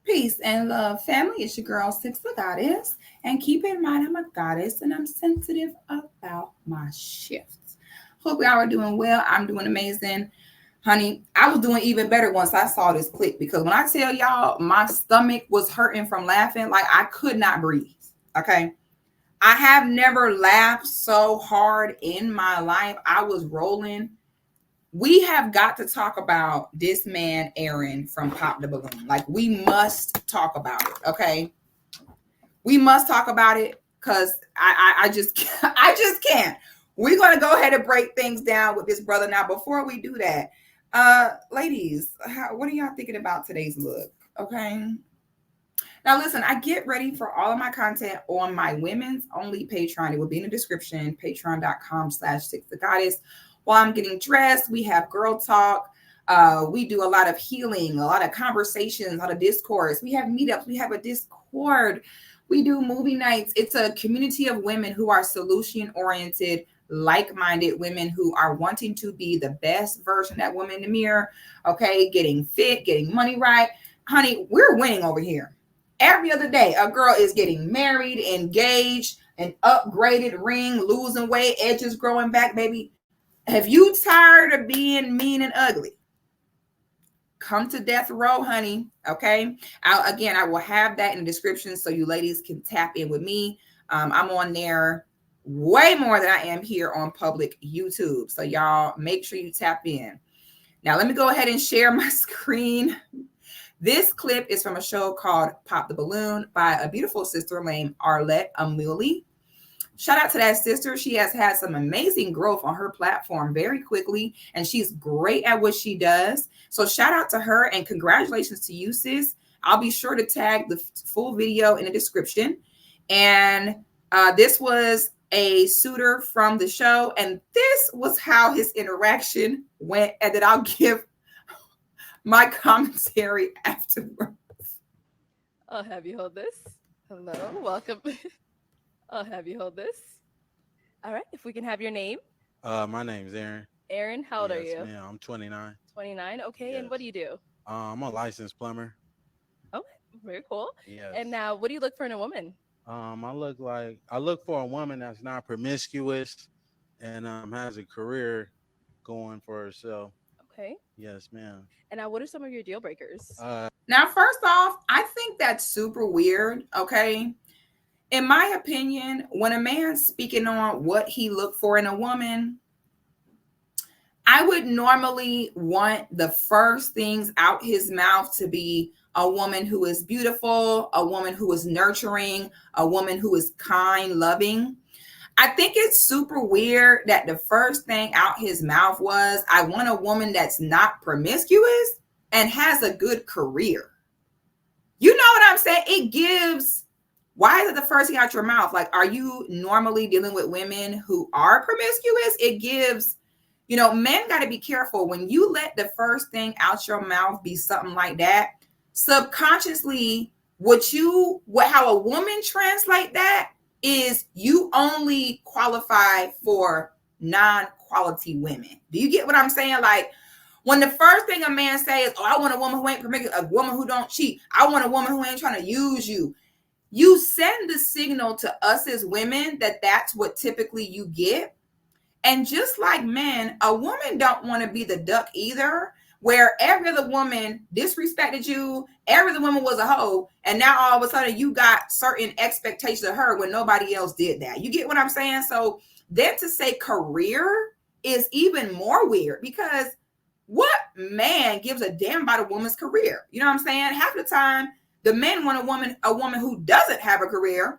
Peace and love, family. It's your girl, Sixthegoddis. And keep in mind, I'm a goddess and I'm sensitive about my shifts. Hope y'all are doing well. I'm doing amazing. Honey, I was doing even better once I saw this clip because when I tell y'all my stomach was hurting from laughing, like I could not breathe. Okay. I have never laughed so hard in my life. I was rolling. We have got to talk about this man, Aaron from Pop the Balloon. Like, we must talk about it, okay? We must talk about it because I just I just can't. We're gonna go ahead and break things down with this brother now. Before we do that, ladies, what are y'all thinking about today's look? Okay. Now, listen, I get ready for all of my content on my women's only Patreon. It will be in the description, patreon.com/sixthegoddess. While I'm getting dressed, we have girl talk. We do a lot of healing, a lot of conversations, a lot of discourse. We have meetups. We have a Discord. We do movie nights. It's a community of women who are solution-oriented, like-minded women who are wanting to be the best version of that woman in the mirror, okay? Getting fit, getting money right. Honey, we're winning over here. Every other day, a girl is getting married, engaged, an upgraded ring, losing weight, edges growing back, baby. Have you tired of being mean and ugly? Come to death row, honey. Okay. I will have that in the description so you ladies can tap in with me. I'm on there way more than I am here on public YouTube. So y'all make sure you tap in. Now, let me go ahead and share my screen. This clip is from a show called Pop the Balloon by a beautiful sister named Arlette Amuli. Shout out to that sister. She has had some amazing growth on her platform very quickly, and she's great at what she does. So shout out to her and congratulations to you, sis. I'll be sure to tag the full video in the description. And this was a suitor from the show, and this was how his interaction went. And then I'll give my commentary afterwards. I'll have you hold this. Hello, welcome. I'll have you hold this. All right, if we can have your name. My name's Aaron. Aaron, how old are Yes, you? ma'am. I'm 29. 29. Okay, Yes. and what do you do? I'm a licensed plumber. Okay, very cool. Yes. And now, what do you look for in a woman? I look for a woman that's not promiscuous and has a career going for herself. Okay. Yes, ma'am. And now, what are some of your deal breakers? Now, first off, I think that's super weird. Okay. In my opinion, when a man's speaking on what he looked for in a woman, I would normally want the first things out his mouth to be a woman who is beautiful, a woman who is nurturing, a woman who is kind, loving. I think it's super weird that the first thing out his mouth was, I want a woman that's not promiscuous and has a good career. You know what I'm saying? It gives, why is it the first thing out your mouth? Like, are you normally dealing with women who are promiscuous? It gives, men got to be careful when you let the first thing out your mouth be something like that. Subconsciously, how a woman translate that is you only qualify for non-quality women. Do you get what I'm saying? Like, when the first thing a man says, oh, I want a woman who ain't promiscuous, a woman who don't cheat, I want a woman who ain't trying to use you. You send the signal to us as women that that's what typically you get. And just like men, a woman don't want to be the duck either, where every other woman disrespected you, every other woman was a hoe, and now all of a sudden you got certain expectations of her when nobody else did that. You get what I'm saying? So then to say career is even more weird, because what man gives a damn about a woman's career? You know what I'm saying? Half the time, the men want a woman who doesn't have a career,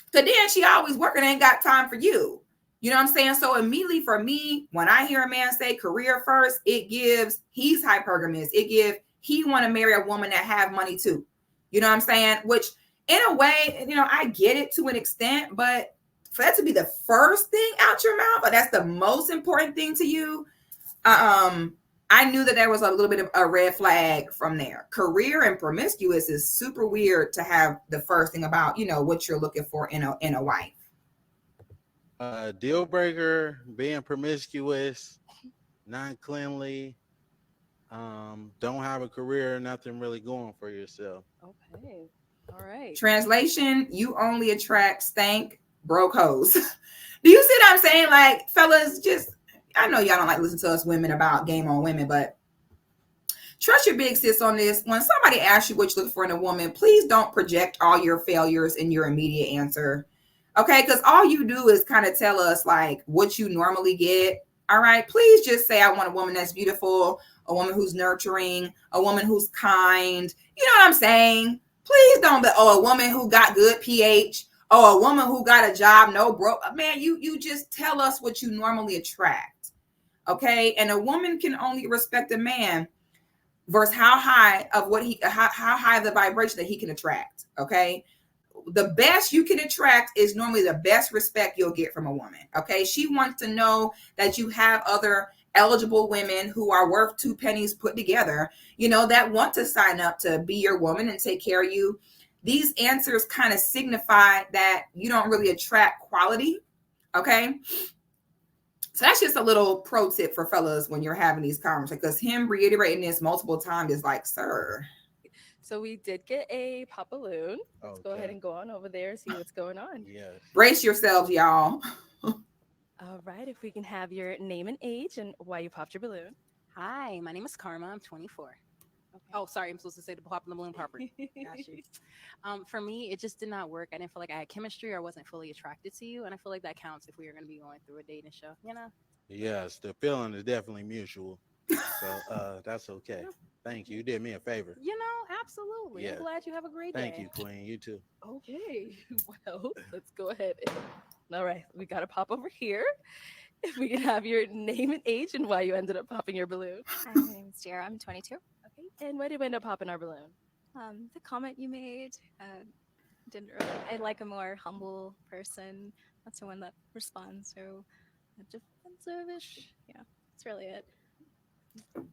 because then she always working, ain't got time for you. You know what I'm saying? So immediately for me, when I hear a man say career first, it gives he's hypergamous. It gives he want to marry a woman that have money too. You know what I'm saying? Which in a way, I get it to an extent, but for that to be the first thing out your mouth, or that's the most important thing to you, I knew that there was a little bit of a red flag from there. Career and promiscuous is super weird to have the first thing about, what you're looking for in a wife. Deal breaker, being promiscuous, non-cleanly. Don't have a career, nothing really going for yourself. Okay. All right. Translation: you only attract stank broke hoes. Do you see what I'm saying? Like, fellas, just, I know y'all don't like listen to us women about game on women, but trust your big sis on this. When somebody asks you what you look for in a woman, please don't project all your failures in your immediate answer. Okay, because all you do is kind of tell us like what you normally get. All right, please just say, I want a woman that's beautiful, a woman who's nurturing, a woman who's kind. You know what I'm saying? Please don't be, oh, a woman who got good pH, oh, a woman who got a job, no broke. Man, you just tell us what you normally attract. Okay, and a woman can only respect a man versus how high of what he how high the vibration that he can attract. Okay, the best you can attract is normally the best respect you'll get from a woman. Okay, she wants to know that you have other eligible women who are worth two pennies put together, you know, that want to sign up to be your woman and take care of you. These answers kind of signify that you don't really attract quality. Okay, so that's just a little pro tip for fellas when you're having these conversations, because him reiterating this multiple times is like, sir. So we did get a pop balloon. Let's go ahead Okay. and go on over there and see what's going on. Yes. Brace yourselves, y'all. All right, if we can have your name and age and why you popped your balloon. Hi, my name is Karma. I'm 24. Okay. Oh, sorry, I'm supposed to say the pop in the balloon property. Got you. For me, it just did not work. I didn't feel like I had chemistry or I wasn't fully attracted to you, and I feel like that counts if we are going to be going through a dating show. You know? Yes, the feeling is definitely mutual. So that's okay. Thank you. You did me a favor. You know, absolutely. Yeah. I'm glad you have a great Thank day. you, Queen. You too. Okay, well, let's go ahead. All right, we got to pop over here. If we can have your name and age and why you ended up popping your balloon. Hi, my name is Jara. I'm 22. Okay, and why did we end up popping our balloon? The comment you made didn't really. I like a more humble person, not someone that responds so defensive-ish. Yeah, that's really it.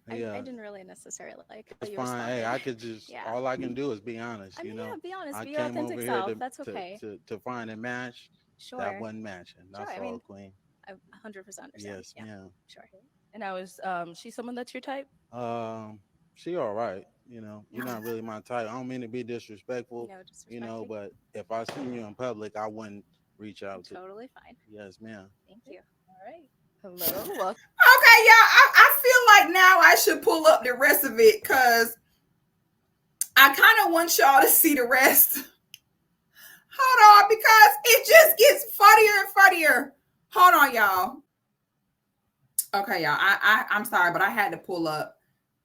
I Yeah, didn't really necessarily like how it's you fine. responded. Hey, I could just Yeah. all I can do is be honest. I You mean, yeah, know, be honest, I be your came authentic over here self. That's okay. to find a match Sure. that wasn't matching. That's Sure. I all, mean, Queen. I 100% understand. Yes, Yeah, ma'am. sure. And now is she someone that's your type? She all right. You know, you're not really my type. I don't mean to be disrespectful. No You know, disrespecting. but if I seen you in public, I wouldn't reach out to. Totally fine. Yes, ma'am. Thank you. All right. Hello. Welcome. Okay, y'all. I feel like now I should pull up the rest of it because I kind of want y'all to see the rest. Hold on, because it just gets funnier and funnier. Hold on, y'all. Okay, y'all. I'm sorry, but I had to pull up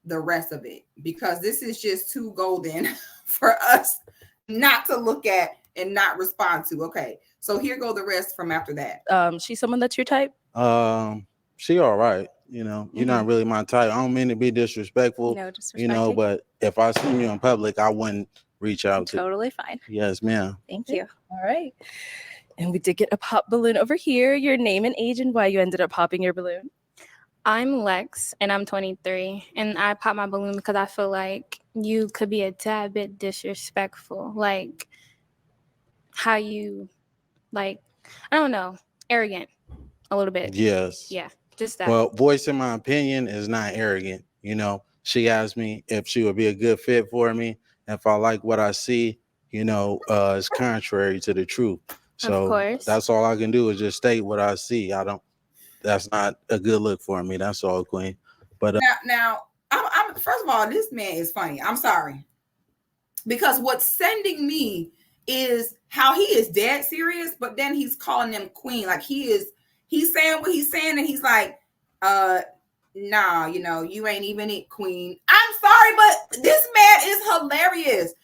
the rest of it because this is just too golden for us not to look at and not respond to. Okay, so here go the rest from after that. She's someone that's your type? She all right. You know, you're not really my type. I don't mean to be disrespectful. No disrespecting. You know, but if I seen you in public, I wouldn't reach out to. Totally fine. Yes, ma'am. Thank you. All right. And we did get a pop balloon over here. Your name and age and why you ended up popping your balloon. I'm Lex and I'm 23 and I pop my balloon because I feel like you could be a tad bit disrespectful, like how you, like, I don't know, arrogant a little bit. Yes. Yeah, just that. Well, voicing my opinion is not arrogant. You know, she asked me if she would be a good fit for me. If I like what I see, you know, it's contrary to the truth. So Of course. that's all I can do is just state what I see. That's not a good look for me. That's all, Queen. But Now, I'm first of all, this man is funny. I'm sorry, because what's sending me is how he is dead serious, but then he's calling them queen. Like he's saying what he's saying, and he's like, nah, you know, you ain't even it, queen. I'm sorry, but this man is hilarious.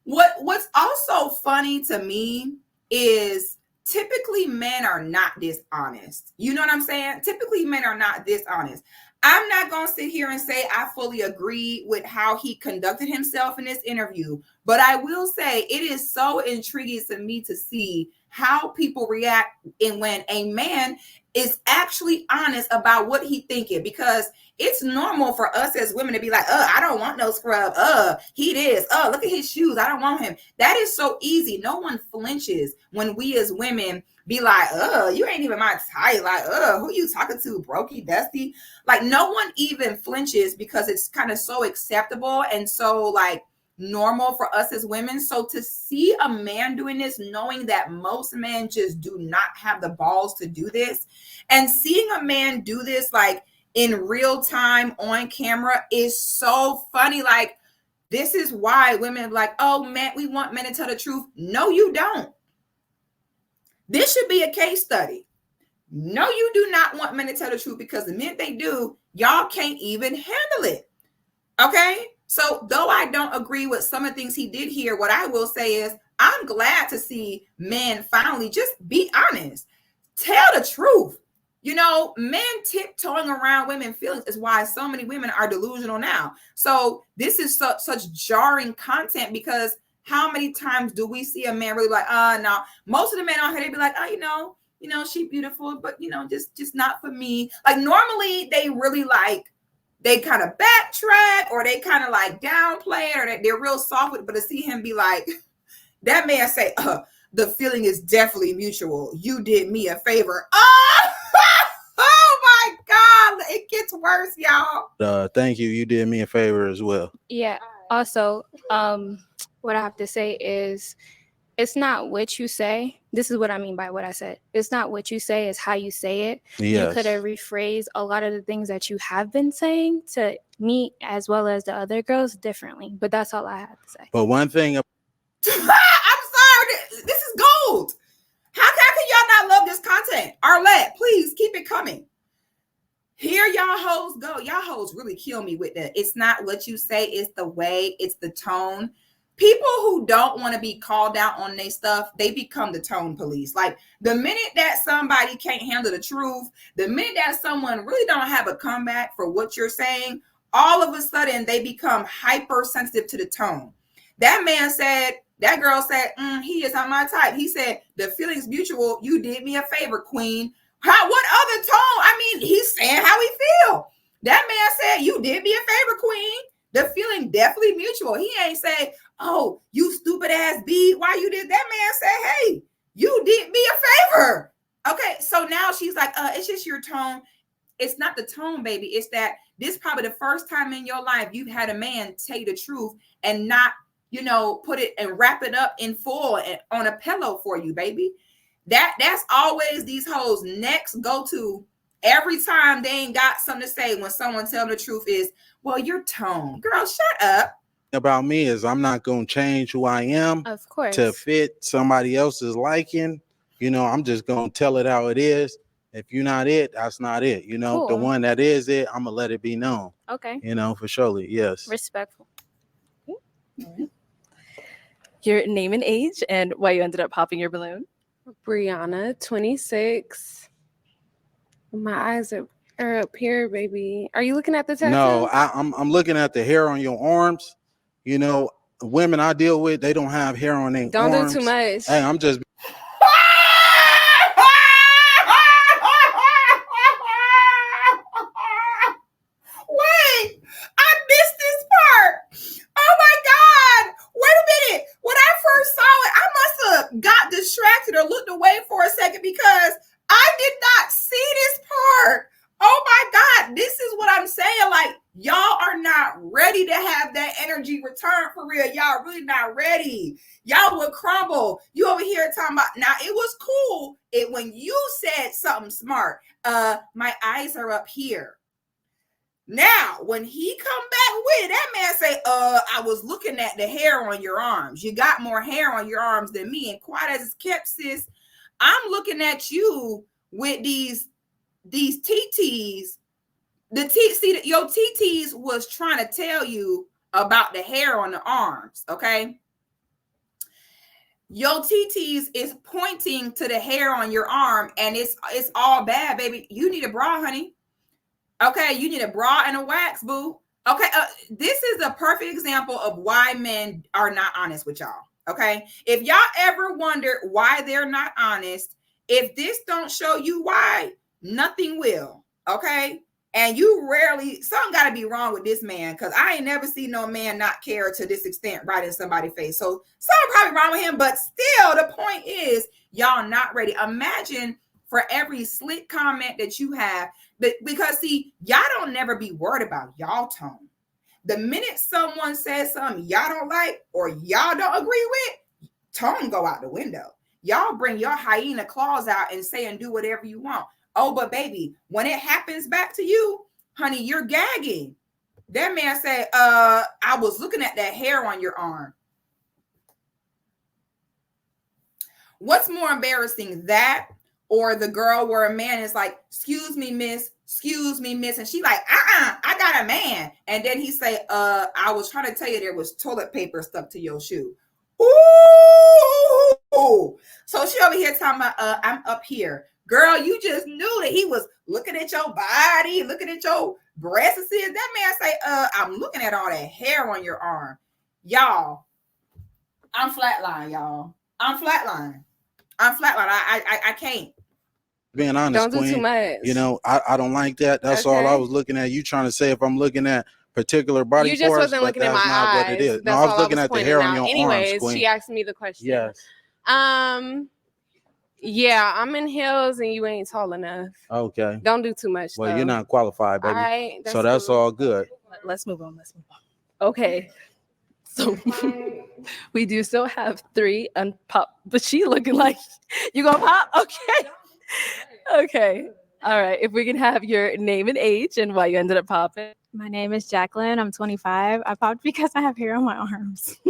What's also funny to me is typically men are not dishonest. You know what I'm saying? Typically men are not dishonest. I'm not going to sit here and say I fully agree with how he conducted himself in this interview, but I will say it is so intriguing to me to see how people react in when a man is actually honest about what he thinking, because it's normal for us as women to be like, I don't want no scrub. He is. Look at his shoes. I don't want him. That is so easy. No one flinches when we as women be like, you ain't even my type. Like, who you talking to? Brokey, dusty. Like, no one even flinches because it's kind of so acceptable and so like normal for us as women. So to see a man doing this, knowing that most men just do not have the balls to do this, and seeing a man do this like in real time on camera is so funny. Like, this is why women are like, oh man, we want men to tell the truth. No, you don't. This should be a case study. No, you do not want men to tell the truth, because the minute they do, y'all can't even handle it. Okay? So though I don't agree with some of the things he did here, what I will say is I'm glad to see men finally just be honest. Tell the truth. You know, men tiptoeing around women's feelings is why so many women are delusional now. So this is such jarring content, because how many times do we see a man really like, no, most of the men on here, they be like, you know, she beautiful, but just not for me. Like, normally they really like, they kind of backtrack, or they kind of like downplay it, or they're real soft with it. But to see him be like, that man say, the feeling is definitely mutual. You did me a favor. Oh my God. It gets worse, y'all. Thank you. You did me a favor as well. Yeah. Also, what I have to say is, it's not what you say. This is what I mean by what I said. It's not what you say, it's how you say it. Yes. You could have rephrased a lot of the things that you have been saying to me as well as the other girls differently. But that's all I have to say. But one thing, I'm sorry. This is gold. How can y'all not love this content? Arlette, please keep it coming. Here y'all hoes go. Y'all hoes really kill me with that. It's not what you say, it's the way, it's the tone. People who don't want to be called out on their stuff, they become the tone police. Like, the minute that somebody can't handle the truth, the minute that someone really don't have a comeback for what you're saying, all of a sudden they become hypersensitive to the tone. That girl said, he is not my type. He said, the feeling's mutual. You did me a favor, queen. What other tone? I mean, he's saying how he feel. That man said, you did me a favor, queen. The feeling definitely mutual. He ain't say, oh, you stupid ass B, why you did that? Man said, hey, you did me a favor. Okay, so now she's like, it's just your tone. It's not the tone, baby. It's that this is probably the first time in your life you've had a man tell you the truth and not, put it and wrap it up in full and on a pillow for you, baby. That's always these hoes' next go-to. Every time they ain't got something to say when someone tell them the truth is, well, your tone. Girl, shut up. About me is I'm not going to change who I am, of course, to fit somebody else's liking. I'm just going to tell it how it is. If you're not it, that's not it. Cool. The one that is it, I'm going to let it be known. Okay. For surely. Yes. Respectful. Your name and age and why you ended up popping your balloon. Brianna, 26. My eyes are up here, baby. Are you looking at the tattoo? No, I'm looking at the hair on your arms. The women I deal with, they don't have hair on their arms. Don't do too much. Hey, I'm just. Wait, I missed this part. Oh my God. Wait a minute. When I first saw it, I must have got distracted or looked away for a second, because I did not see this part. Oh my God. This is what I'm saying. Like, y'all are not ready to have that energy return for real. Y'all really not ready. Y'all would crumble. You over here talking about, now it was cool when you said something smart. My eyes are up here. Now, when he come back with it, that man say, I was looking at the hair on your arms. You got more hair on your arms than me. And quiet as it's kept, sis, I'm looking at you with these TTs. Your TTs was trying to tell you about the hair on the arms, okay? Your TTs is pointing to the hair on your arm, and it's all bad, baby. You need a bra, honey. Okay, you need a bra and a wax, boo. Okay, this is a perfect example of why men are not honest with y'all. Okay. If y'all ever wonder why they're not honest, if this don't show you why, nothing will. Okay. And you rarely, something got to be wrong with this man, because I ain't never seen no man not care to this extent right in somebody's face. So something probably wrong with him, but still the point is y'all not ready. Imagine for every slick comment that you have, but because see, y'all don't never be worried about y'all tone. The minute someone says something y'all don't like or y'all don't agree with, tone go out the window. Y'all bring your hyena claws out and say and do whatever you want. Oh, but baby, when it happens back to you, honey, you're gagging. That man said, I was looking at that hair on your arm. What's more embarrassing, that or the girl where a man is like, excuse me, miss, and she like, I got a man. And then he say, I was trying to tell you there was toilet paper stuck to your shoe. Ooh. So she over here talking about, I'm up here. Girl, you just knew that he was looking at your body, looking at your breasts. That man say, I'm looking at all that hair on your arm. Y'all, I'm flatline, y'all. I'm flatline. I can't. Being honest, Don't do Queen, too much. you know, I don't like that. That's all I Okay. was looking at. You trying to say if I'm looking at particular body You just parts, wasn't but looking at that's my not what eyes. it is. No, That's I was all looking at the pointing hair on out. your arms, Anyways, Queen. she asked me the question. Yes. Yeah, I'm in heels and you ain't tall enough. Okay. Don't do too much. Well, though. you're not qualified, baby. All right. So that's cool. all good. Let's move on. Okay. So we do still have 3 unpop, but she looking like you gonna pop? Okay. Okay. All right. If we can have your name and age and why you ended up popping. My name is Jacqueline. I'm 25. I popped because I have hair on my arms.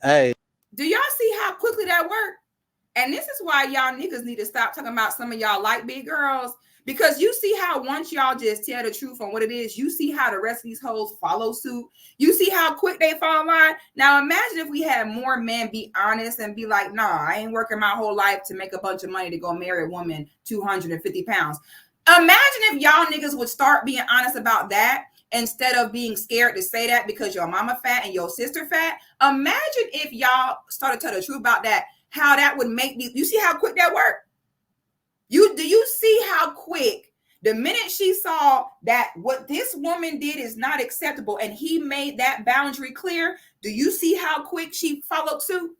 Hey. Do y'all see how quickly that worked? And this is why y'all niggas need to stop talking about some of y'all like big girls, because you see how once y'all just tell the truth on what it is, you see how the rest of these hoes follow suit. You see how quick they fall in line. Now imagine if we had more men be honest and be like, nah, I ain't working my whole life to make a bunch of money to go marry a woman 250 pounds. Imagine if y'all niggas would start being honest about that instead of being scared to say that because your mama fat and your sister fat. Imagine if y'all started to tell the truth about that, how that would make me. You see how quick that worked? Do you see how quick the minute she saw that what this woman did is not acceptable and he made that boundary clear? Do you see how quick she followed suit?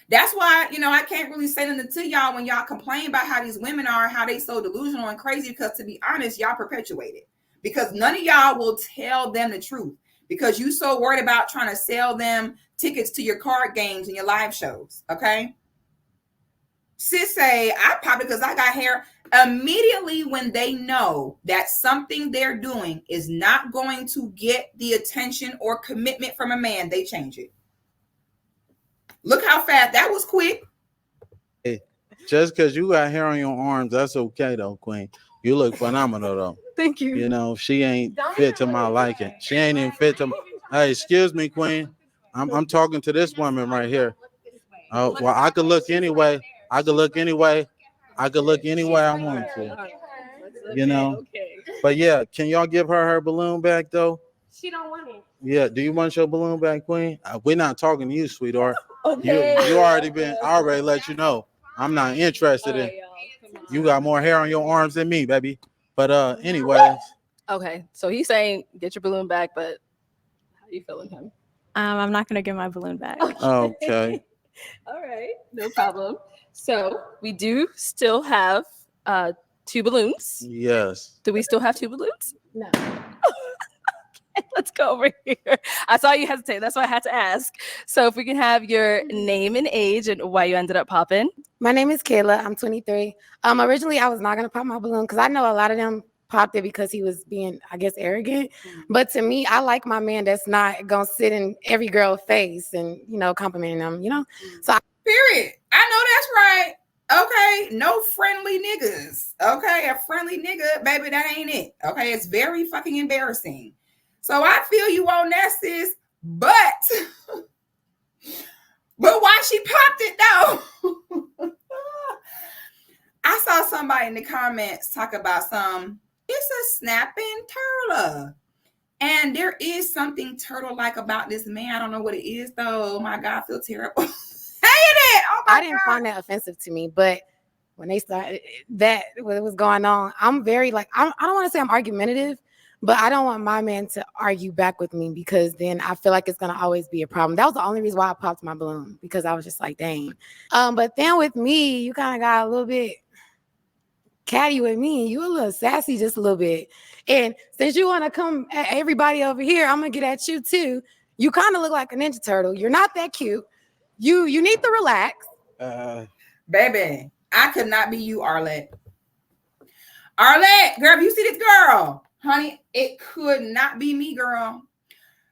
That's why, I can't really say nothing to y'all when y'all complain about how these women are, how they so delusional and crazy, because to be honest, y'all perpetuate it. Because none of y'all will tell them the truth because you so worried about trying to sell them tickets to your card games and your live shows, okay? Sis say, I popped it because I got hair. Immediately when they know that something they're doing is not going to get the attention or commitment from a man, they change it. Look how fast that was quick. Hey, just because you got hair on your arms, that's okay though, Queen. You look phenomenal though. Thank you. She ain't fit to my liking. She ain't even fit to. Hey, excuse me, Queen. I'm talking to this woman right here. Oh, well, I could look anyway. I could look anyway I want to. Okay. But yeah, can y'all give her balloon back though? She don't want it. Yeah. Do you want your balloon back, Queen? We're not talking to you, sweetheart. Okay. You already been. I already let you know. I'm not interested in. You got more hair on your arms than me, baby. But anyways. Okay. So he's saying get your balloon back, but how you feeling, him? I'm not gonna get my balloon back. Okay. All right. No problem. So we do still have 2 balloons. Yes. Do we still have 2 balloons? No. Let's go over here. I saw you hesitate. That's why I had to ask. So if we can have your name and age and why you ended up popping. My name is Kayla. I'm 23. Originally, I was not going to pop my balloon because I know a lot of them popped it because he was being, I guess, arrogant. But to me, I like my man that's not going to sit in every girl's face and, complimenting them, So Period. I know that's right. Okay, no friendly niggas. Okay, a friendly nigga, baby, that ain't it. Okay, it's very fucking embarrassing. So I feel you on that, sis, but why she popped it though? I saw somebody in the comments talk about it's a snapping turtle. And there is something turtle-like about this man. I don't know what it is, though. Oh my God, I feel terrible. Saying it. Oh my I didn't God. find that offensive to me, but when they started that, what was going on, I'm very like, I don't want to say I'm argumentative, but I don't want my man to argue back with me because then I feel like it's going to always be a problem. That was the only reason why I popped my balloon, because I was just like, dang. But then with me, you kind of got a little bit catty with me. You a little sassy just a little bit. And since you want to come at everybody over here, I'm going to get at you too. You kind of look like a Ninja Turtle. You're not that cute. You need to relax. Baby, I could not be you, Arlette. Arlette, girl, if you see this girl, honey, it could not be me, girl.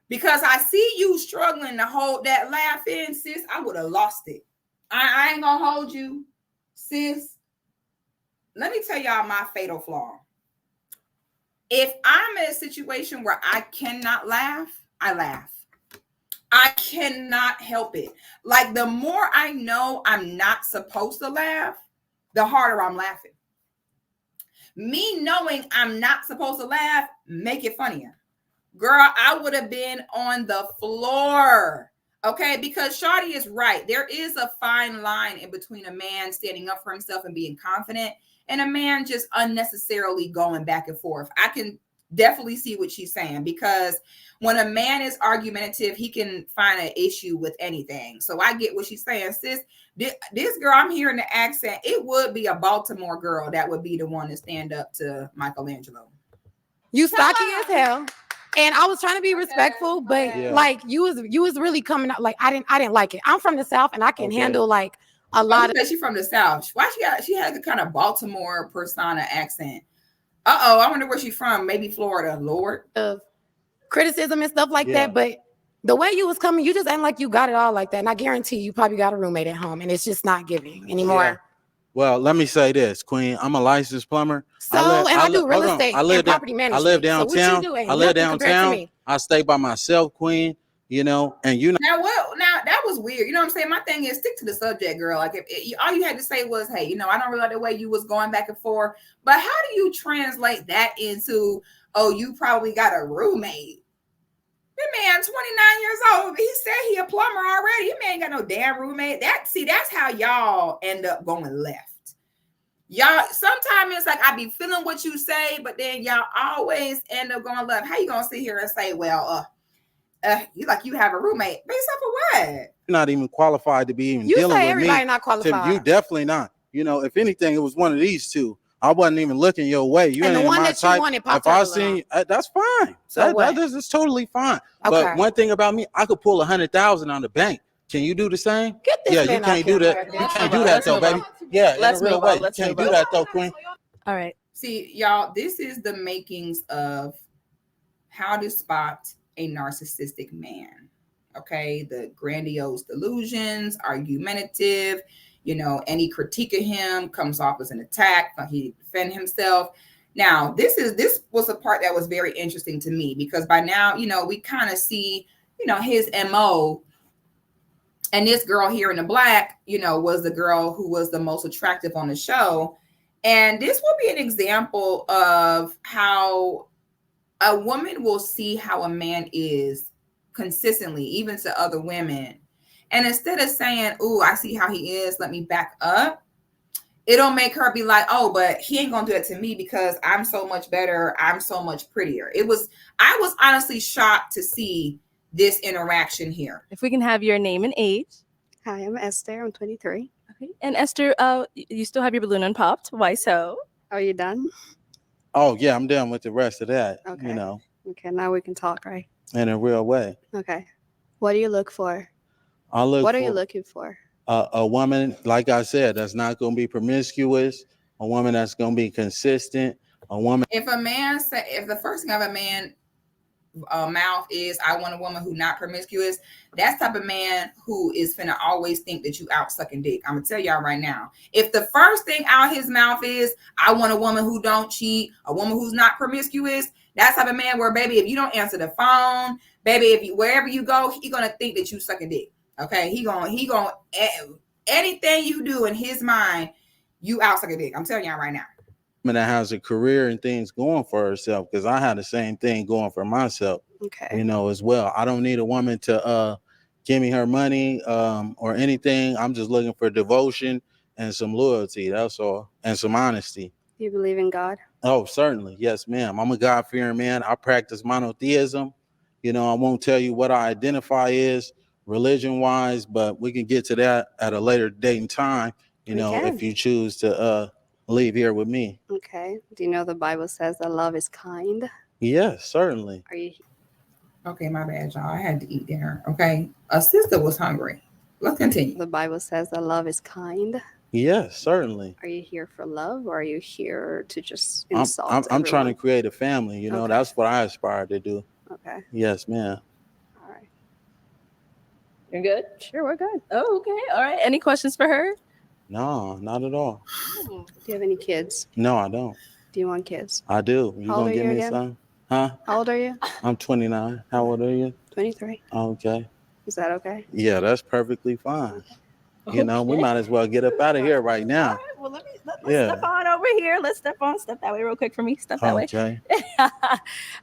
Because I see you struggling to hold that laugh in, sis. I would have lost it. I ain't gonna hold you, sis. Let me tell y'all my fatal flaw. If I'm in a situation where I cannot laugh, I laugh. I cannot help it. Like, the more I know I'm not supposed to laugh, the harder I'm laughing. Me knowing I'm not supposed to laugh, make it funnier. Girl, I would have been on the floor. Okay, because Shawty is right. There is a fine line in between a man standing up for himself and being confident and a man just unnecessarily going back and forth. I can definitely see what she's saying, because when a man is argumentative, he can find an issue with anything. So I get what she's saying, sis. This girl, I'm hearing the accent. It would be a Baltimore girl that would be the one to stand up to Michelangelo. You stocky as hell. And I was trying to be respectful, but like you was really coming out like I didn't like it. I'm from the South and I can handle like a lot of. She's from the South. Why she had a kind of Baltimore persona accent. I wonder where she's from. Maybe Florida, Lord. Of criticism and stuff like that. But the way you was coming, you just ain't like you got it all like that. And I guarantee you probably got a roommate at home and it's just not giving anymore. Yeah. Well, let me say this, Queen. I'm a licensed plumber. I do real estate and property management. I live downtown. So I live downtown. I stay by myself, Queen. You know, and you know. Now that was weird. You know what I'm saying? My thing is, stick to the subject, girl. Like, if all you had to say was, hey, I don't really like the way you was going back and forth. But how do you translate that into, oh, you probably got a roommate? The man, 29 years old. He said he a plumber already. He man ain't got no damn roommate. That's how y'all end up going left. Y'all, sometimes it's like I be feeling what you say, but then y'all always end up going left. How you gonna sit here and say, well, you like you have a roommate? Based off of what? You're not even qualified to be even you dealing say with everybody me. Not qualified. You definitely not. You know, if anything, it was one of these two. I wasn't even looking your way. You and ain't the one my that type. You wanted, if I seen, that's fine. So that is totally fine. Okay. But one thing about me, I could pull 100,000 on the bank. Can you do the same? Get this you can't do that. You can't do that though, baby. Yeah, in a real way. You can't do that though, Queen. All right. See, y'all, this is the makings of how to spot a narcissistic man. Okay, the grandiose delusions, argumentative, any critique of him comes off as an attack, like he defend himself. Now, this was a part that was very interesting to me, because by now, we kind of see, his MO. And this girl here in the black, was the girl who was the most attractive on the show. And this will be an example of how a woman will see how a man is consistently, even to other women. And instead of saying, "Ooh, I see how he is, let me back up," it'll make her be like, "Oh, but he ain't gonna do it to me because I'm so much better. I'm so much prettier." I was honestly shocked to see this interaction here. If we can have your name and age. Hi, I'm Esther. I'm 23. Okay. And Esther, you still have your balloon unpopped. Why so? Are you done? Oh yeah, I'm done with the rest of that. Okay. Okay, now we can talk, right? In a real way. Okay. What do you look for? What are you looking for? A woman, like I said, that's not going to be promiscuous. A woman that's going to be consistent. A woman. If the first thing of a man mouth is, "I want a woman who not promiscuous," that's type of man who is finna always think that you out sucking dick. I'm gonna tell y'all right now. If the first thing out his mouth is, "I want a woman who don't cheat, a woman who's not promiscuous," that's type of man where, baby, if you don't answer the phone, baby, wherever you go, he gonna think that you sucking dick. Okay, he gonna anything you do in his mind, you out sucking dick. I'm telling y'all right now. that has a career and things going for herself, because I had the same thing going for myself, Okay. you know, as well. I don't need a woman to give me her money or anything. I'm just looking for devotion and some loyalty. That's all. And some honesty. Do you believe in God? Oh, certainly. Yes, ma'am. I'm a God-fearing man. I practice monotheism. You know, I won't tell you what I identify as religion-wise, but we can get to that at a later date and time, you We know, can. if you choose to leave here with me. Okay. Do you know the Bible says that love is kind? Yes, certainly. Are you Okay, my bad, y'all. I had to eat dinner. Okay. A sister was hungry. Let's continue. the Bible says that love is kind? Yes, certainly. Are you here for love, or are you here to just I'm insult I'm, I'm trying to everyone? create a family, you know, Okay. that's what I aspire to do. Okay. Yes, ma'am. All right. You're good? Sure, we're good. Oh, okay. All right. Any questions for her? No, not at all. Do you have any kids? No, I don't. Do you want kids? I do. You How old gonna are give you me again? some? Huh? How old are you? I'm 29. How old are you? 23. Okay. Is that okay? Yeah, that's perfectly fine. You know, we might as well get up out of here right All now. right. Well, let's Yeah. step on over here. Let's step that way real quick for me. Step that way. Okay.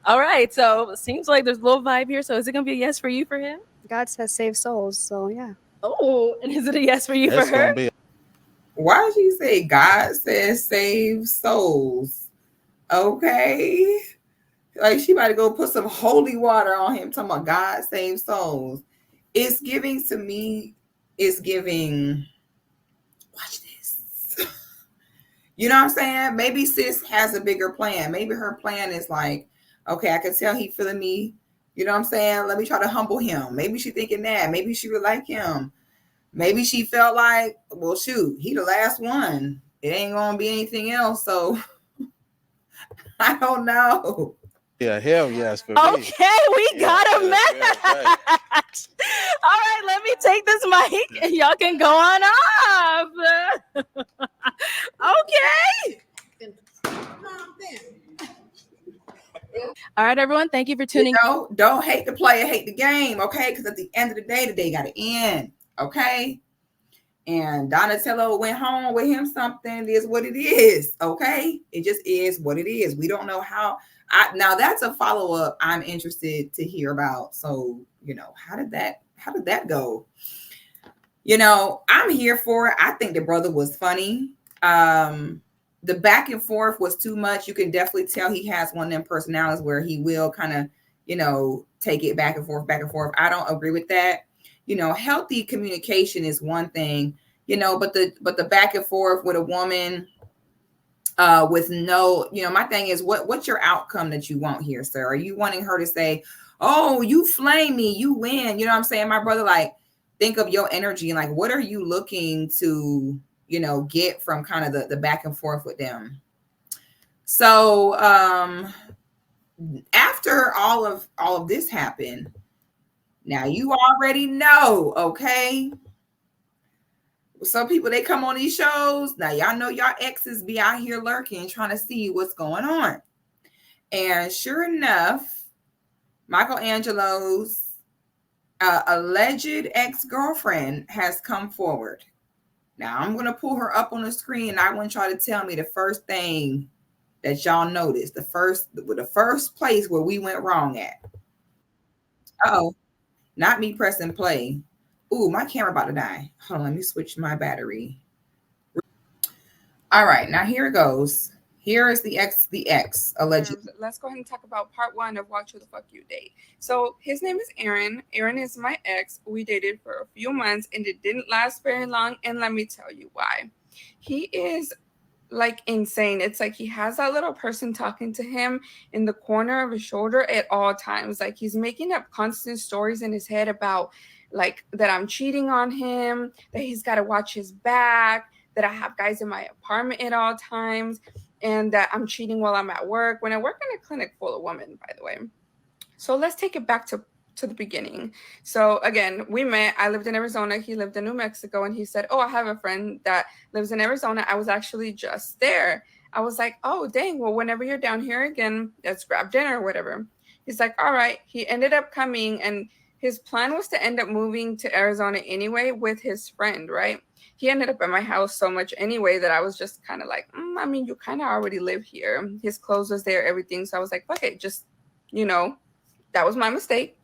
All right. So it seems like there's a little vibe here. So is it gonna be a yes for you for him? God says save souls, so yeah. Oh, and is it a yes for you It's for her? gonna be Why did she say God says save souls? Okay. Like she about to go put some holy water on him, talking about God save souls. It's giving to me, it's giving, watch this. You know what I'm saying? Maybe sis has a bigger plan. Maybe her plan is like, okay, I can tell he feeling me. You know what I'm saying? Let me try to humble him. Maybe she thinking that. Maybe she would like him. Maybe she felt like, well, shoot, he the last one. It ain't gonna be anything else. So I don't know. hell yes for me. Okay, we got a match. All right, let me take this mic and y'all can go on off. Okay. All right, everyone. Thank you for tuning. You know, don't hate the player, hate the game, okay? Because at the end of the day got to end, okay? And Donatello went home with him something. It is what it is, okay? It just is what it is. We don't know how. Now that's a follow-up I'm interested to hear about. So, you know, how did that go? You know, I'm here for it. I think the brother was funny. The back and forth was too much. You can definitely tell he has one of them personalities where he will kind of, you know, take it back and forth, back and forth. I don't agree with that. You know, healthy communication is one thing, you know, but the back and forth with a woman with no, you know, my thing is what's your outcome that you want here, sir? Are you wanting her to say, oh, you flame me, you win? You know what I'm saying? My brother, like, think of your energy and like, what are you looking to, you know, get from kind of the back and forth with them? So after all of this happened, now you already know, okay? Some people, they come on these shows. Now y'all know y'all exes be out here lurking, trying to see what's going on. And sure enough, Michelangelo's alleged ex-girlfriend has come forward. Now I'm going to pull her up on the screen, and I want y'all to tell me the first thing that y'all noticed, the first place where we went wrong at. Oh, not me pressing play. Ooh, my camera about to die. Hold on, let me switch my battery. All right, now here it goes. Here is the ex alleged. Let's go ahead and talk about part one of Watch Who the Fuck You Date. So his name is Aaron. Aaron is my ex. We dated for a few months and it didn't last very long. And let me tell you why. He is like insane. It's like he has that little person talking to him in the corner of his shoulder at all times. Like he's making up constant stories in his head about like that I'm cheating on him, that he's got to watch his back, that I have guys in my apartment at all times, and that I'm cheating while I'm at work, when I work in a clinic full of women, by the way. So let's take it back to the beginning. So again, we met. I lived in Arizona. He lived in New Mexico. And he said, oh, I have a friend that lives in Arizona. I was actually just there. I was like, oh, dang. Well, whenever you're down here again, let's grab dinner or whatever. He's like, all right. He ended up coming and his plan was to end up moving to Arizona anyway with his friend, right? He ended up at my house so much anyway that I was just kind of like, I mean, you kind of already live here. His clothes was there, everything. So I was like, fuck it, just, that was my mistake.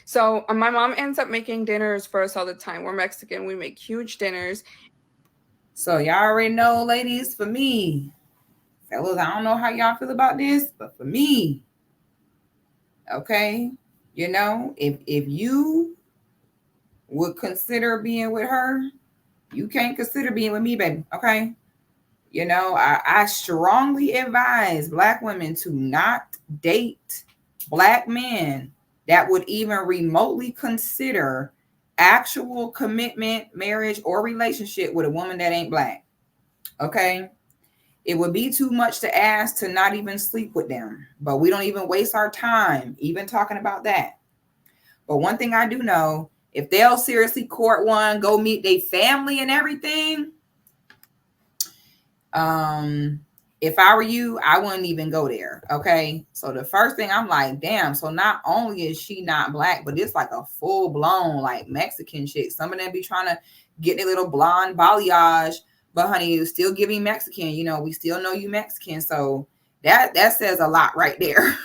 So my mom ends up making dinners for us all the time. We're Mexican. We make huge dinners. So y'all already know, ladies, for me, fellas, I don't know how y'all feel about this, but for me, okay, if you would consider being with her, you can't consider being with me, baby. Okay. I strongly advise Black women to not date Black men that would even remotely consider actual commitment, marriage, or relationship with a woman that ain't Black. Okay. It would be too much to ask to not even sleep with them, but we don't even waste our time even talking about that. But one thing I do know, if they'll seriously court one, go meet their family and everything, if I were you, I wouldn't even go there. Okay. So the first thing I'm like, damn. So not only is she not Black, but it's like a full blown like Mexican chick. Some of them be trying to get their little blonde balayage, but honey, you still giving Mexican. We still know you Mexican. So that says a lot right there.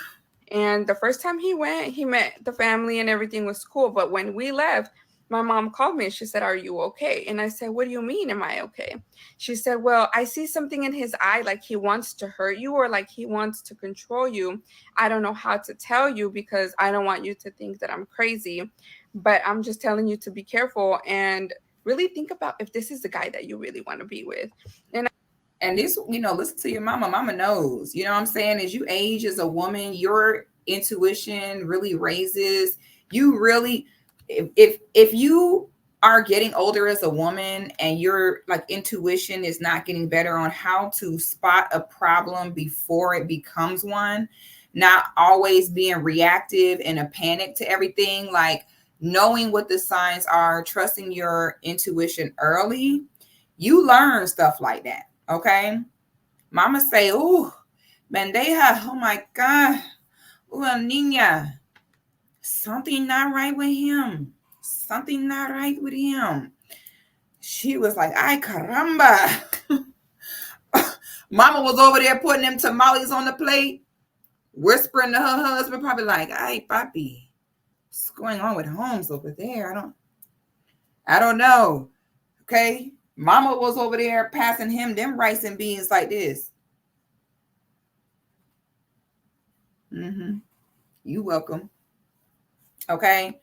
And the first time he went, he met the family and everything was cool. But when we left, my mom called me and she said, "Are you okay?" And I said, "What do you mean, am I okay?" She said, "Well, I see something in his eye, like he wants to hurt you or like he wants to control you. I don't know how to tell you because I don't want you to think that I'm crazy, but I'm just telling you to be careful and really think about if this is the guy that you really want to be with." And this, listen to your mama. Mama knows. You know what I'm saying? As you age as a woman, your intuition really raises. You really, if you are getting older as a woman and your like intuition is not getting better on how to spot a problem before it becomes one, not always being reactive and a panic to everything, like knowing what the signs are, trusting your intuition early, you learn stuff like that. Okay. Mama say, "Oh, bandeja. Oh my God. Una niña. Something not right with him. Something not right with him." She was like, "Ay, caramba." Mama was over there putting them tamales on the plate, whispering to her husband, probably like, "Ay, papi, what's going on with Holmes over there? I don't know." Okay. Mama was over there passing him them rice and beans like this. You welcome. Okay.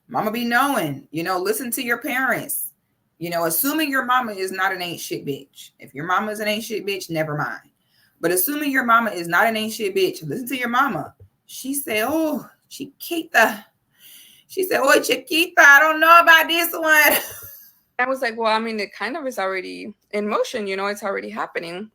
Mama be knowing, listen to your parents, assuming your mama is not an ain't shit bitch. If your mama is an ain't shit bitch, never mind. But assuming your mama is not an ain't shit bitch, listen to your mama. She said, "Oh, Chiquita." She said, "Oh, Chiquita, I don't know about this one." I was like, well, I mean, it kind of is already in motion, it's already happening.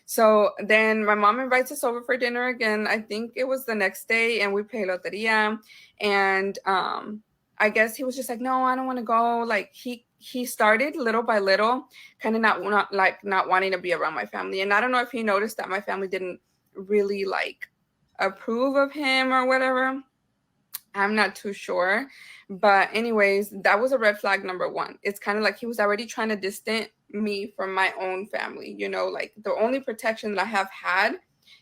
So then my mom invites us over for dinner again. I think it was the next day, and we play loteria. And I guess he was just like, "No, I don't want to go." Like he started little by little, kind of not wanting to be around my family. And I don't know if he noticed that my family didn't really like approve of him or whatever. I'm not too sure. But anyways, that was a red flag number one. It's kind of like he was already trying to distance me from my own family. Like the only protection that I have had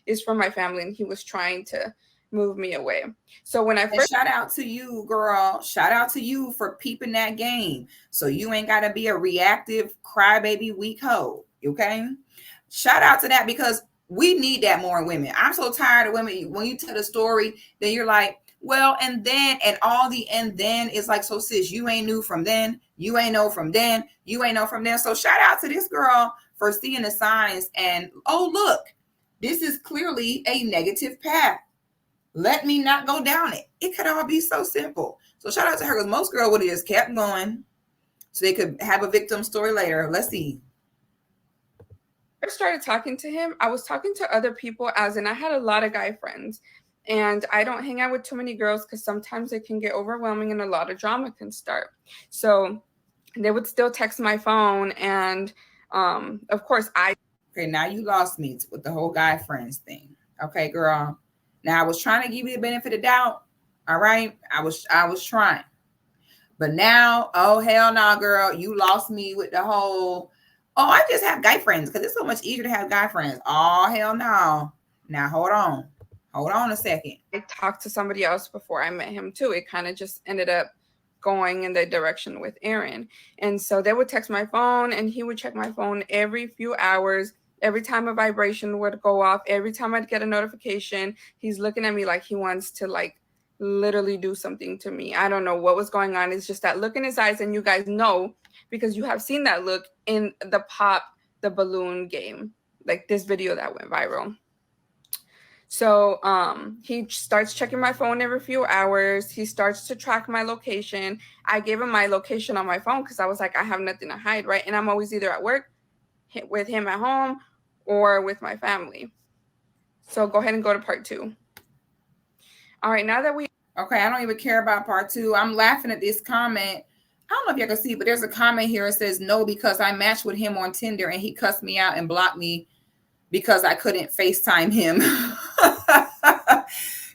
is from my family, and he was trying to move me away. So when I first shout out to you, girl. Shout out to you for peeping that game. So you ain't got to be a reactive crybaby weak hoe. Okay. Shout out to that, because we need that more in women. I'm so tired of women. When you tell the story, then you're like, well, and then, and all the and then is like, so sis, you ain't knew from then, you ain't know from then, you ain't know from then. So shout out to this girl for seeing the signs and, oh, look, this is clearly a negative path. Let me not go down it. It could all be so simple. So shout out to her, because most girls would have just kept going so they could have a victim story later. Let's see. I started talking to him, I was talking to other people, as in I had a lot of guy friends. And I don't hang out with too many girls because sometimes it can get overwhelming and a lot of drama can start. So they would still text my phone. And of course, Okay, now you lost me with the whole guy friends thing. Okay, girl. Now I was trying to give you the benefit of doubt, All right. I was trying. But now, oh hell no, girl, you lost me with the whole, oh, I just have guy friends because it's so much easier to have guy friends. Oh hell no. Now hold on. Hold on a second. I talked to somebody else before I met him too. It kind of just ended up going in the direction with Aaron. And so they would text my phone and he would check my phone every few hours. Every time a vibration would go off, every time I'd get a notification, he's looking at me like he wants to like literally do something to me. I don't know what was going on. It's just that look in his eyes, and you guys know because you have seen that look in the Pop the Balloon game, like this video that went viral. So he starts checking my phone every few hours. He starts to track my location. I gave him my location on my phone because I was like, I have nothing to hide, right? And I'm always either at work with him at home or with my family. So go ahead and go to part 2. All right, now that we... Okay, I don't even care about part 2. I'm laughing at this comment. I don't know if y'all can see, but there's a comment here. It says, no, because I matched with him on Tinder and he cussed me out and blocked me because I couldn't FaceTime him.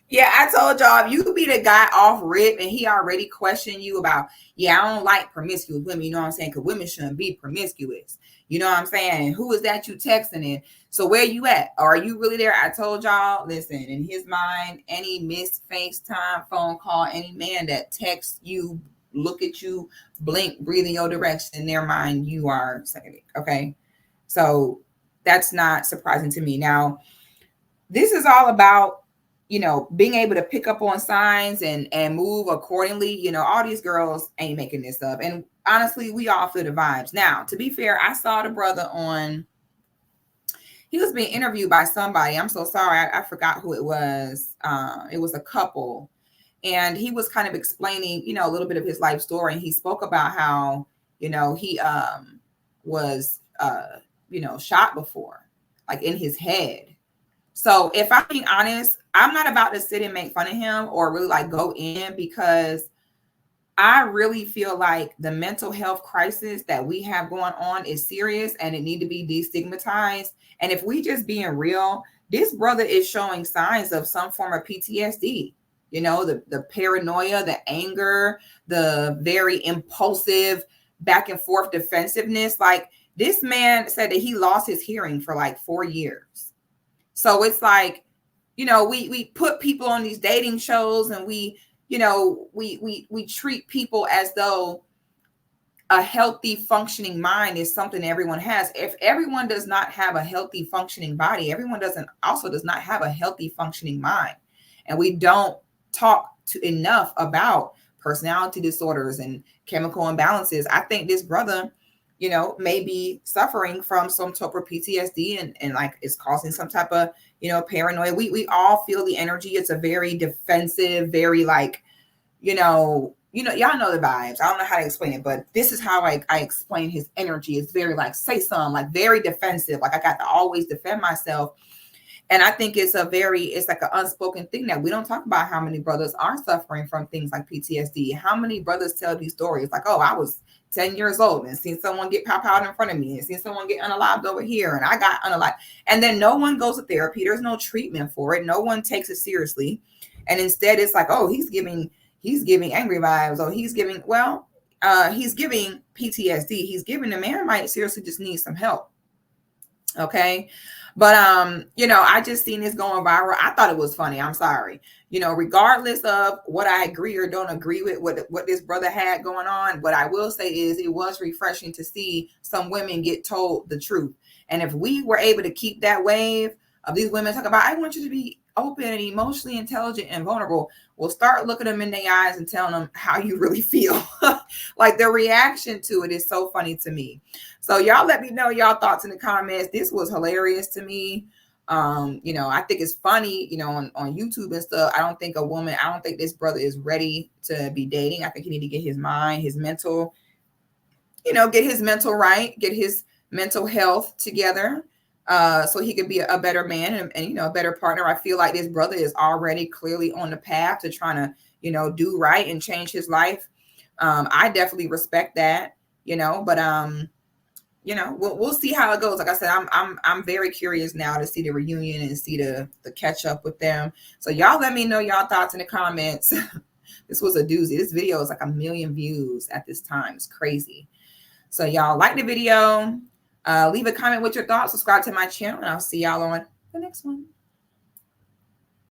Yeah, I told y'all, if you be the guy off rip and he already questioned you about, yeah, I don't like promiscuous women, you know what I'm saying? Because women shouldn't be promiscuous. You know what I'm saying? Who is that you texting in? So where you at? Are you really there? I told y'all, listen, in his mind, any missed FaceTime phone call, any man that texts you, look at you, blink, breathe in your direction, in their mind, you are second. Okay? So that's not surprising to me. Now, this is all about, you know, being able to pick up on signs and move accordingly. You know, all these girls ain't making this up. And honestly, we all feel the vibes. Now, to be fair, I saw the brother on, he was being interviewed by somebody. I'm so sorry. I forgot who it was. It was a couple. And he was kind of explaining, you know, a little bit of his life story. And he spoke about how, you know, he was, you know, shot before, like in his head. So if I'm being honest, I'm not about to sit and make fun of him or really like go in, because I really feel like the mental health crisis that we have going on is serious and it need to be destigmatized. And if we just being real, this brother is showing signs of some form of PTSD. You know, the paranoia, the anger, the very impulsive back and forth defensiveness. Like, this man said that he lost his hearing for like 4 years. So it's like, you know, we put people on these dating shows and we, you know, we treat people as though a healthy functioning mind is something everyone has. If everyone does not have a healthy functioning body, everyone does not have a healthy functioning mind. And we don't talk enough about personality disorders and chemical imbalances. I think this brother, you know, may be suffering from some type of PTSD and like it's causing some type of, you know, paranoia. We all feel the energy. It's a very defensive, very like, y'all know the vibes. I don't know how to explain it, but this is how I explain his energy. It's very like, say something, like very defensive. Like I got to always defend myself. And I think it's like an unspoken thing that we don't talk about, how many brothers are suffering from things like PTSD. How many brothers tell these stories like, oh, I was 10 years old and seen someone get pop out in front of me and seen someone get unalived over here and I got unalived. And then no one goes to therapy. There's no treatment for it. No one takes it seriously. And instead it's like, oh, he's giving angry vibes. Oh, he's giving PTSD. He's giving the man might seriously just need some help. Okay. But, you know, I just seen this going viral. I thought it was funny. I'm sorry. You know, regardless of what I agree or don't agree with what this brother had going on, what I will say is it was refreshing to see some women get told the truth. And if we were able to keep that wave of these women talking about, I want you to be open and emotionally intelligent and vulnerable, we'll start looking them in their eyes and telling them how you really feel. Like the reaction to it is so funny to me. So y'all let me know y'all thoughts in the comments. This was hilarious to me. You know, I think it's funny, you know, on YouTube and stuff. I don't think this brother is ready to be dating. I think he need to get his mind, his mental, you know, get his mental right, get his mental health together. So he could be a better man and, you know, a better partner. I feel like this brother is already clearly on the path to trying to, you know, do right and change his life. I definitely respect that, you know, but, you know, we'll see how it goes. Like I said, I'm very curious now to see the reunion and see the catch up with them. So y'all let me know y'all thoughts in the comments. This was a doozy. This video is like 1 million views at this time. It's crazy. So y'all like the video. Leave a comment with your thoughts. Subscribe to my channel, and I'll see y'all on the next one.